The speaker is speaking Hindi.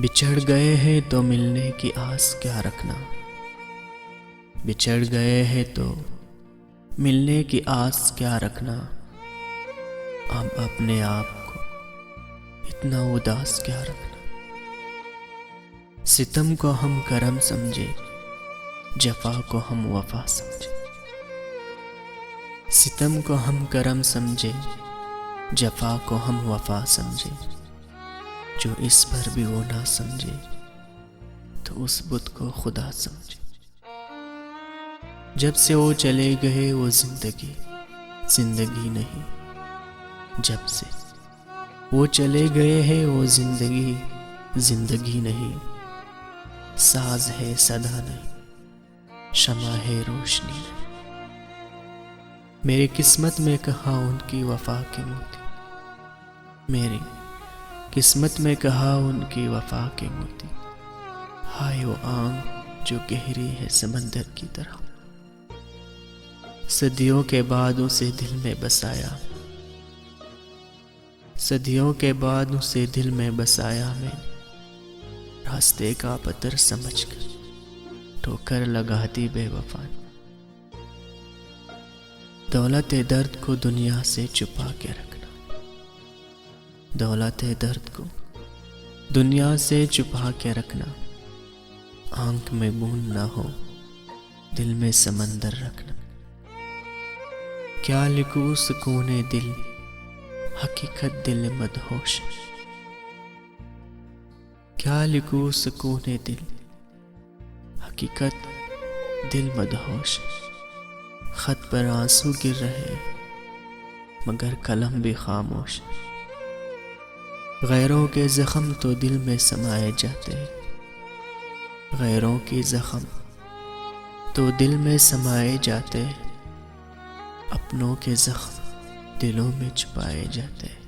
बिछड़ गए हैं तो मिलने की आस क्या रखना। बिछड़ गए हैं तो मिलने की आस क्या रखना। अब अपने आप को इतना उदास क्या रखना। सितम को हम करम समझे, जफा को हम वफा समझे। सितम को हम करम समझे, जफा को हम वफा समझे। जो इस पर भी वो ना समझे तो उस बुत को खुदा समझे। जब से वो चले गए वो जिंदगी जिंदगी नहीं। जब से वो चले गए हैं वो जिंदगी जिंदगी नहीं। साज है सदा नहीं, शमा है रोशनी नहीं। मेरी किस्मत में कहा उनकी वफा के मोती। मेरी किस्मत में कहा उनकी वफा के मोती। हाय वो आंख जो गहरी है समंदर की तरह। सदियों के बाद उसे दिल में बसाया। सदियों के बाद उसे दिल में बसाया मैं। रास्ते का पत्थर समझकर ठोकर लगाती बेवफा। दौलत दर्द को दुनिया से छुपा के रखना। दौलत दर्द को दुनिया से छुपा के रखना। आंख में बूंद ना हो, दिल में समंदर रखना। क्या लिखूं सुकूने दिल, हकीकत दिल मदहोश। क्या लिखूं सुकूने दिल, हकीकत दिल मदहोश। खत पर आंसू गिर रहे मगर कलम भी खामोश। गैरों के जख्म तो दिल में समाए जाते हैं। गैरों के जख्म तो दिल में समाए जाते हैं। अपनों के जख्म दिलों में छुपाए जाते हैं।